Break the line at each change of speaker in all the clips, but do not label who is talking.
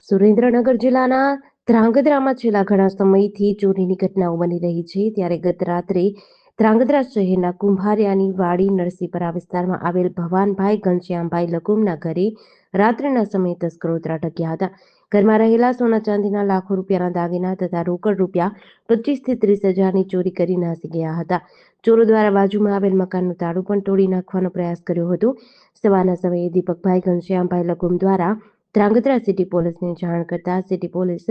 સુરેન્દ્રનગર જિલ્લાના ધ્રાંગધ્રામાં છેલ્લા ઘણા સમયથી ચોરીની ઘટનાઓ બની રહી છે. ત્યારે ગત રાત્રે ધ્રાંગધ્રા શહેરના કુંભારિયાની વાડી નરસિંહપરા વિસ્તારમાં આવેલ ભવાનભાઈ ઘનશ્યામભાઈ લકુમના ઘરે રાત્રિના સમયે તસ્કરો ત્રાટક્યા હતા. ઘરમાં રહેલા સોના ચાંદીના લાખો રૂપિયાના દાગીના તથા રોકડ રૂપિયા 25 થી 30 હજારની ચોરી કરી નાસી ગયા હતા. ચોરો દ્વારા બાજુમાં આવેલ મકાનનું તાળું પણ તોડી નાખવાનો પ્રયાસ કર્યો હતો. સવારના સમયે દીપકભાઈ ઘનશ્યામભાઈ લકુમ દ્વારા ધ્રાંગધ્રા સિટી પોલીસને જાણ કરતા સિટી પોલીસ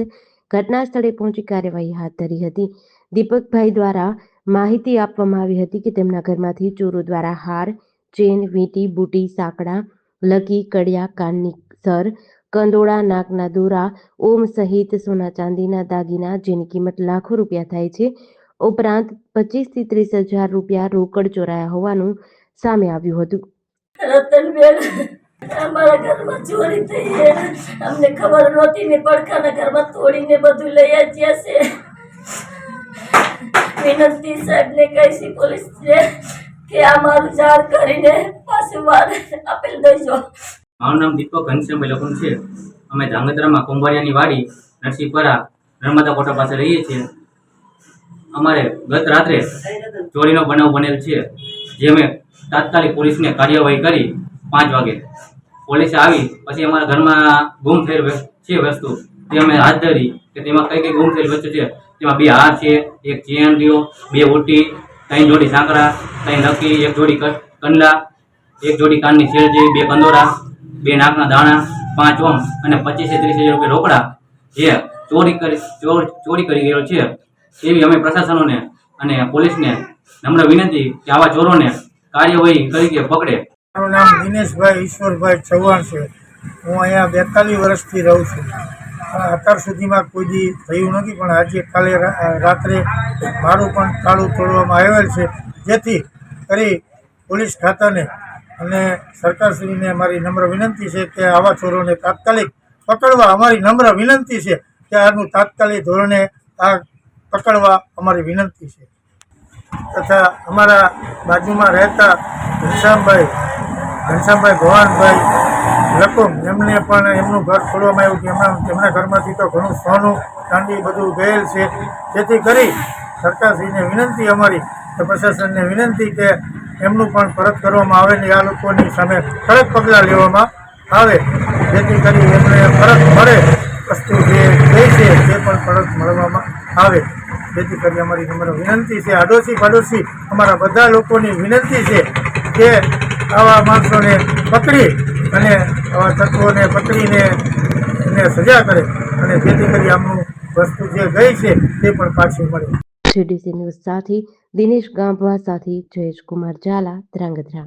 ઘટના સ્થળે પહોંચી કાર્યવાહી હાથ ધરી હતી. દીપકભાઈ દ્વારા માહિતી આપવામાં આવી હતી કે તેમના ઘરમાંથી ચોરો દ્વારા હાર, ચેન, વીંટી, બુટી, સાંકડા, લકી, કડિયા, કાનની સર, કંદોળા, નાકના દોરા, ઓમ સહિત સોના ચાંદીના દાગીના જેની કિંમત લાખો રૂપિયા થાય છે. ઉપરાંત 25 થી 30 હજાર રૂપિયા રોકડ ચોરાયા હોવાનું સામે આવ્યું હતું.
અમારા ઘરમાં ચોરી થઈ છે. અમને ખબર નહોતી ને પડખાના ઘરમાં તોડીને બધું લઈ આવ્યા છે. વિનંતી સાહેબને કહીશી પોલીસ છે કે આ મારું જાણ કરીને પાછું વાર આપેલ દેજો.
મારું નામ દીપક ઘનશ્યામભાઈ લકુમ છે. અમે ધ્રાંગધ્રામાં કુંભારિયાની વાડી નરસિંહપરા નર્મદા કોટા પાસે રહીએ છીએ. અમારે ગત રાત્રે ચોરીનો બનાવ બનેલ છે, જે અમે તાત્કાલિક પોલીસને કાર્યવાહી કરી 5 વાગે. પોલીસે આવી પછી અમારા ઘરમાં ગુમ થયેલ છે વસ્તુ તે અમે હાથ ધરી કે તેમાં કઈ ગુમ થયેલ વસ્તુ છે. તેમાં 2 હાર છે, 1 ચેન રહ્યો, 2 ઓટી, 3 જોડી સાંકડા, 3 લકી, 1 જોડી કંડલા, 1 જોડી કાનની શેર જેવી, 2 કંદોરા, 2 નાકના દાણા, 5 ઓમ અને 25 થી 30 હજાર રૂપિયા રોકડા જે ચોરી કરી ગયેલો છે. એવી અમે પ્રશાસનોને અને પોલીસને નમ્ર વિનંતી કે આવા ચોરોને કાર્યવાહી તરીકે પકડે.
મારું નામ દિનેશભાઈ ઈશ્વરભાઈ ચૌહાણ છે. હું અહીંયા 42 વર્ષથી રહું છું. અત્યાર સુધીમાં કોઈ દી થયું નથી, પણ આજે કાલે રાત્રે મારું પણ તાળું તોડવામાં આવેલ છે. જેથી કરી પોલીસ ખાતાને અને સરકારશ્રીને અમારી નમ્ર વિનંતી છે કે આવા ચોરોને તાત્કાલિક પકડવા અમારી નમ્ર વિનંતી છે કે આનું તાત્કાલિક ધોરણે આ પકડવા અમારી વિનંતી છે. તથા અમારા બાજુમાં રહેતા ઘનશ્યામભાઈ ભવાનભાઈ લકુમ એમને પણ એમનું ઘર છોડવામાં આવ્યું કે તેમના ઘરમાંથી તો ઘણું સોનું ચાંદી બધું ગયેલ છે. જેથી કરી સરકારશ્રીને વિનંતી અમારી પ્રશાસનને વિનંતી કે એમનું પણ પરત કરવામાં આવે ને આ લોકોની સામે કડક પગલાં લેવામાં આવે, જેથી કરી એમને પરત મળે. વસ્તુ જે ગઈ છે તે પણ પરત મળવામાં આવે, જેથી કરી અમારી નમ્ર વિનંતી છે. આડોશી પાડોશી અમારા બધા લોકોની વિનંતી છે કે આવા માણસોને પકડી અને આવા તત્વોને પકડીને એને સજા કરે અને જેથી કરી આમનું વસ્તુ જે ગઈ છે તે પણ પાછી મળે.
GDC ન્યૂઝ સાથે દિનેશ ગાંભવા સાથે જયેશ કુમાર ઝાલા, ધ્રાંગધ્રા.